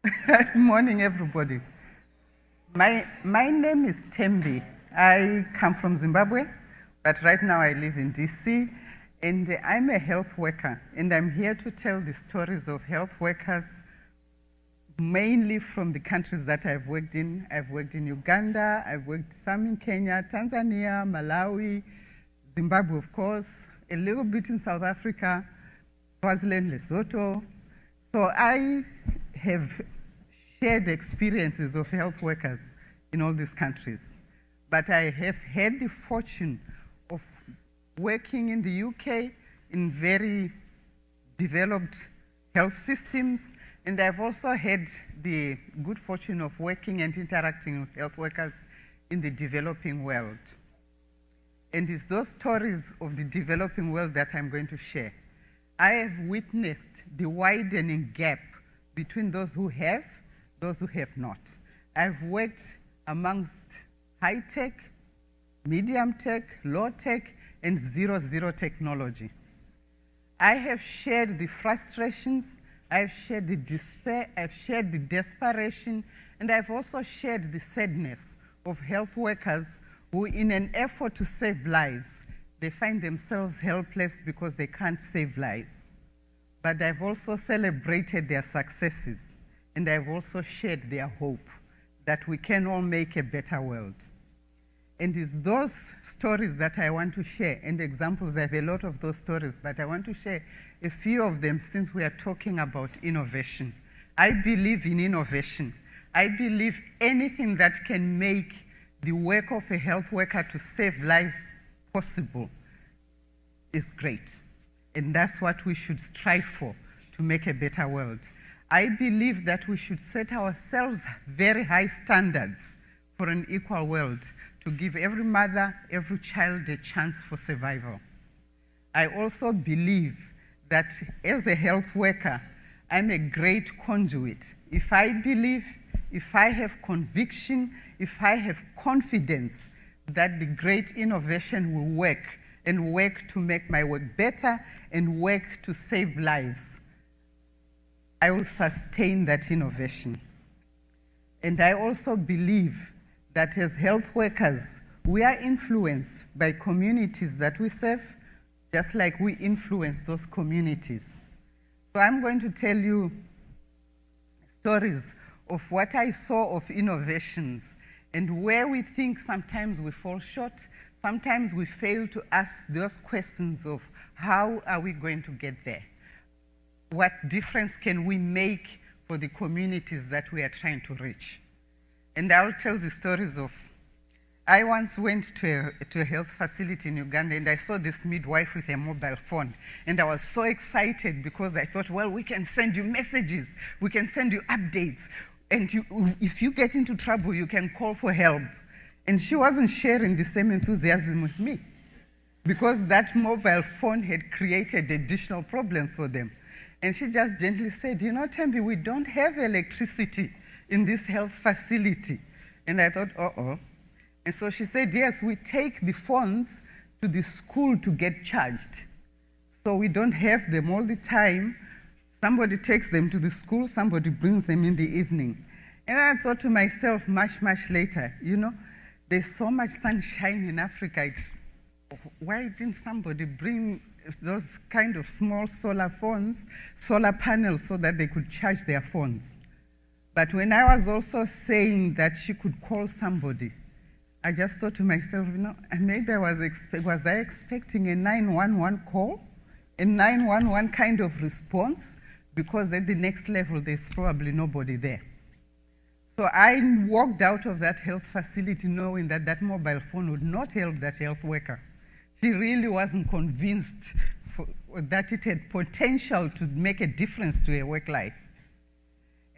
Good morning, everybody. My name is Tembi. I come from Zimbabwe, but right now I live in DC, and I'm a health worker, and I'm here to tell the stories of health workers, mainly from the countries that I've worked in. I've worked in Uganda, I've worked some in Kenya, Tanzania, Malawi, Zimbabwe, of course, a little bit in South Africa, Swaziland, Lesotho. So I have shared experiences of health workers in all these countries. But I have had the fortune of working in the UK in very developed health systems, and I've also had the good fortune of working and interacting with health workers in the developing world. And it's those stories of the developing world that I'm going to share. I have witnessed the widening gap between those who have not. I've worked amongst high tech, medium tech, low tech, and zero technology. I have shared the frustrations, I've shared the despair, I've shared the desperation, and I've also shared the sadness of health workers who, in an effort to save lives, they find themselves helpless because they can't save lives. But I've also celebrated their successes, and I've also shared their hope that we can all make a better world. And it's those stories that I want to share, and examples. I have a lot of those stories, but I want to share a few of them since we are talking about innovation. I believe in innovation. I believe anything that can make the work of a health worker to save lives possible is great. And that's what we should strive for, to make a better world. I believe that we should set ourselves very high standards for an equal world, to give every mother, every child a chance for survival. I also believe that as a health worker, I'm a great conduit. If I believe, if I have conviction, if I have confidence that the great innovation will work, and work to make my work better, and work to save lives, I will sustain that innovation. And I also believe that as health workers, we are influenced by communities that we serve, just like we influence those communities. So I'm going to tell you stories of what I saw of innovations and where we think sometimes we fall short. Sometimes we fail to ask those questions of how are we going to get there? What difference can we make for the communities that we are trying to reach? And I'll tell the stories of, I once went to a health facility in Uganda, and I saw this midwife with a mobile phone. And I was so excited because I thought, well, we can send you messages, we can send you updates, and if you get into trouble, you can call for help. And she wasn't sharing the same enthusiasm with me, because that mobile phone had created additional problems for them. And she just gently said, you know, Tembi, we don't have electricity in this health facility. And I thought, uh-oh. And so she said, yes, we take the phones to the school to get charged. So we don't have them all the time. Somebody takes them to the school, somebody brings them in the evening. And I thought to myself much later, you know, there's so much sunshine in Africa. Why didn't somebody bring those kind of small solar panels, so that they could charge their phones? But when I was also saying that she could call somebody, I just thought to myself, you know, maybe was I expecting a 911 call, a 911 kind of response, because at the next level there's probably nobody there. So I walked out of that health facility knowing that that mobile phone would not help that health worker. She really wasn't convinced that it had potential to make a difference to her work life.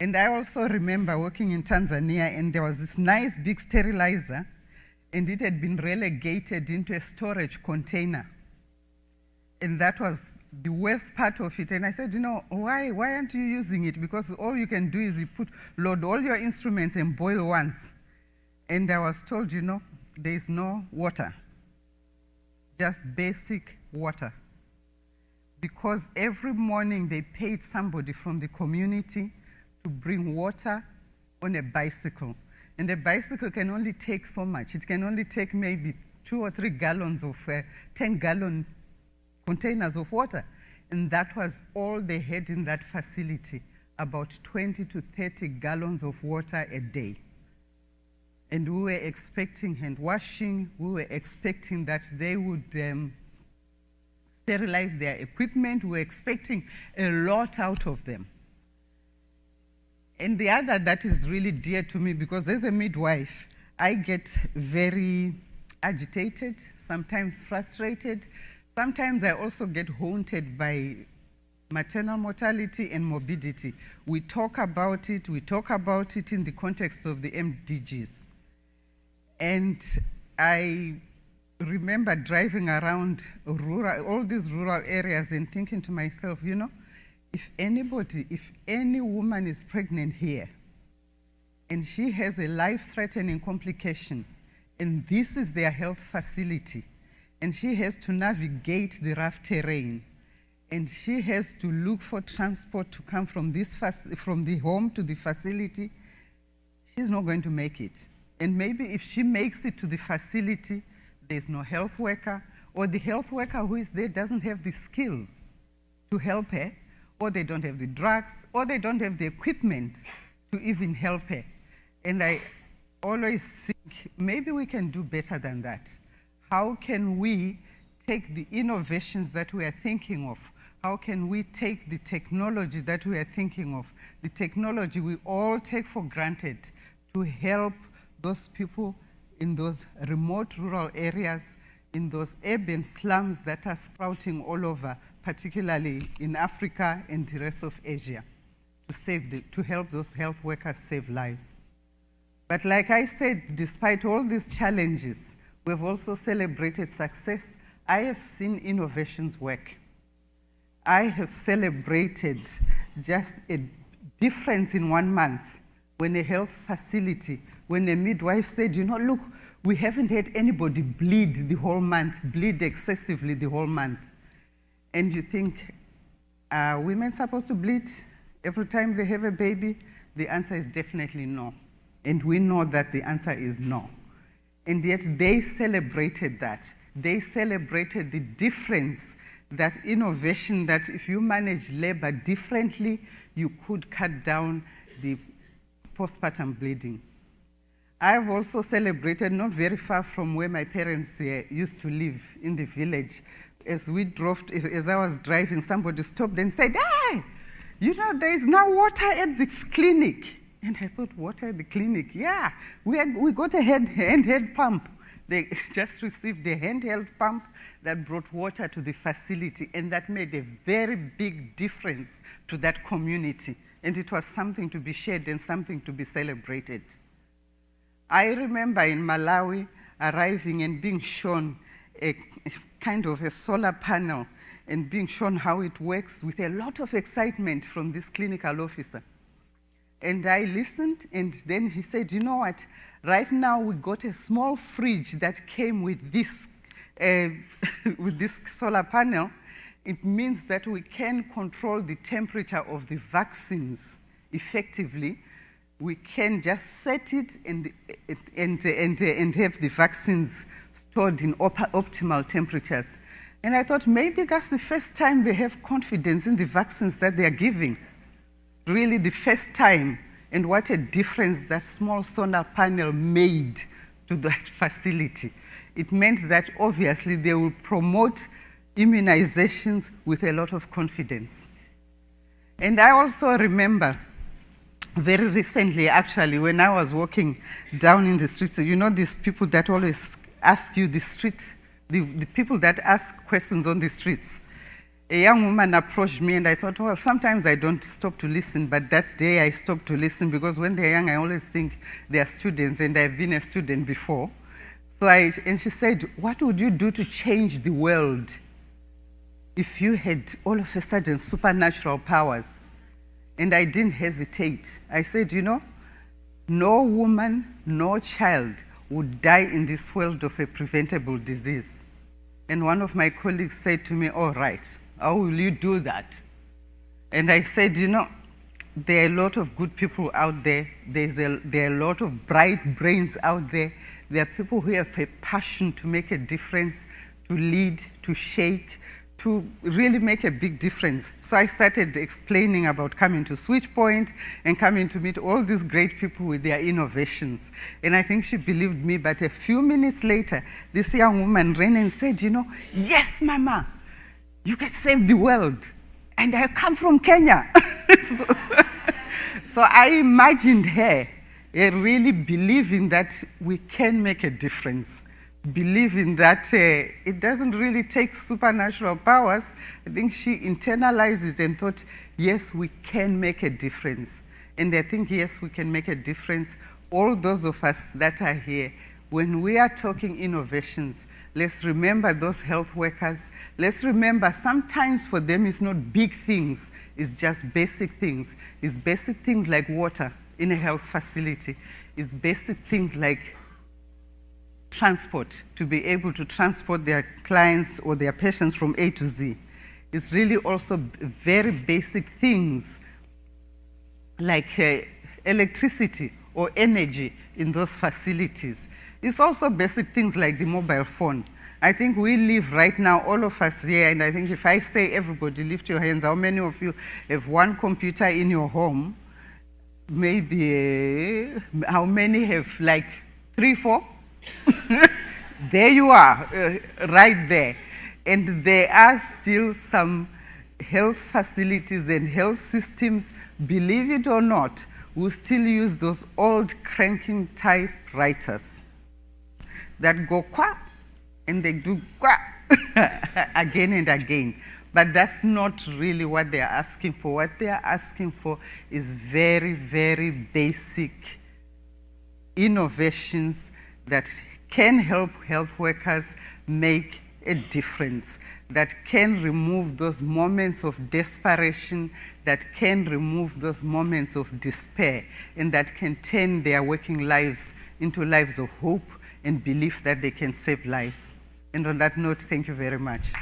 And I also remember working in Tanzania, and there was this nice big sterilizer, and it had been relegated into a storage container. And that was the worst part of it. And I said, you know, why aren't you using it? Because all you can do is load all your instruments and boil once. And I was told, you know, there is no water, just basic water. Because every morning they paid somebody from the community to bring water on a bicycle. And the bicycle can only take so much. It can only take maybe 2 or 3 gallons of 10-gallon containers of water. And that was all they had in that facility, about 20 to 30 gallons of water a day. And we were expecting hand washing. We were expecting that they would sterilize their equipment. We were expecting a lot out of them. And the other that is really dear to me, because as a midwife, I get very agitated, sometimes frustrated. Sometimes I also get haunted by maternal mortality and morbidity. We talk about it in the context of the MDGs. And I remember driving around all these rural areas and thinking to myself, you know, if any woman is pregnant here and she has a life-threatening complication, and this is their health facility, and she has to navigate the rough terrain, and she has to look for transport to come from the home to the facility, she's not going to make it. And maybe if she makes it to the facility, there's no health worker, or the health worker who is there doesn't have the skills to help her, or they don't have the drugs, or they don't have the equipment to even help her. And I always think maybe we can do better than that. How can we take the innovations that we are thinking of? How can we take the technology that we are thinking of, the technology we all take for granted, to help those people in those remote rural areas, in those urban slums that are sprouting all over, particularly in Africa and the rest of Asia, to help those health workers save lives. But like I said, despite all these challenges, we've also celebrated success. I have seen innovations work. I have celebrated just a difference in 1 month when a health facility, when a midwife said, you know, look, we haven't had anybody bleed the whole month, bleed excessively the whole month. And you think, are women supposed to bleed every time they have a baby? The answer is definitely no. And we know that the answer is no. And yet they celebrated that. They celebrated the difference, that innovation, that if you manage labor differently, you could cut down the postpartum bleeding. I've also celebrated, not very far from where my parents used to live, in the village. As I was driving, somebody stopped and said, hey, you know, there is now water at the clinic. And I thought, water at the clinic? Yeah, we got a handheld pump. They just received a handheld pump that brought water to the facility, and that made a very big difference to that community. And it was something to be shared and something to be celebrated. I remember in Malawi arriving and being shown a kind of a solar panel and being shown how it works with a lot of excitement from this clinical officer. And I listened, and then he said, you know what, right now we got a small fridge that came with this, with this solar panel. It means that we can control the temperature of the vaccines effectively. We can just set it and have the vaccines stored in optimal temperatures. And I thought maybe that's the first time they have confidence in the vaccines that they are giving. Really the first time. And what a difference that small solar panel made to that facility. It meant that obviously they will promote immunizations with a lot of confidence. And I also remember very recently, actually, when I was walking down in the streets, you know these people that always ask you the people that ask questions on the streets. A young woman approached me, and I thought, well, sometimes I don't stop to listen, but that day I stopped to listen, because when they're young, I always think they're students, and I've been a student before. And she said, what would you do to change the world if you had all of a sudden supernatural powers? And I didn't hesitate. I said, you know, no woman, no child would die in this world of a preventable disease. And one of my colleagues said to me, all right, how will you do that? And I said, you know, there are a lot of good people out there. There are a lot of bright brains out there. There are people who have a passion to make a difference, to lead, to shake, to really make a big difference. So I started explaining about coming to Switchpoint and coming to meet all these great people with their innovations. And I think she believed me, but a few minutes later, this young woman ran and said, you know, yes, Mama, you can save the world. And I come from Kenya. So I imagined her really believing that we can make a difference, believing that it doesn't really take supernatural powers. I think she internalized it and thought, yes, we can make a difference. And I think, yes, we can make a difference. All those of us that are here, when we are talking innovations, let's remember those health workers. Let's remember sometimes for them it's not big things, it's just basic things. It's basic things like water in a health facility. It's basic things like transport, to be able to transport their clients or their patients from A to Z. It's really also very basic things like electricity or energy in those facilities. It's also basic things like the mobile phone. I think we live right now, all of us here, and I think if I say everybody lift your hands, how many of you have one computer in your home? Maybe, how many have like 3, 4? There you are, right there. And there are still some health facilities and health systems, believe it or not, who still use those old cranking typewriters that go quack, and they do quack again and again. But that's not really what they're asking for. What they're asking for is very, very basic innovations that can help health workers make a difference, that can remove those moments of desperation, that can remove those moments of despair, and that can turn their working lives into lives of hope and belief that they can save lives. And on that note, thank you very much.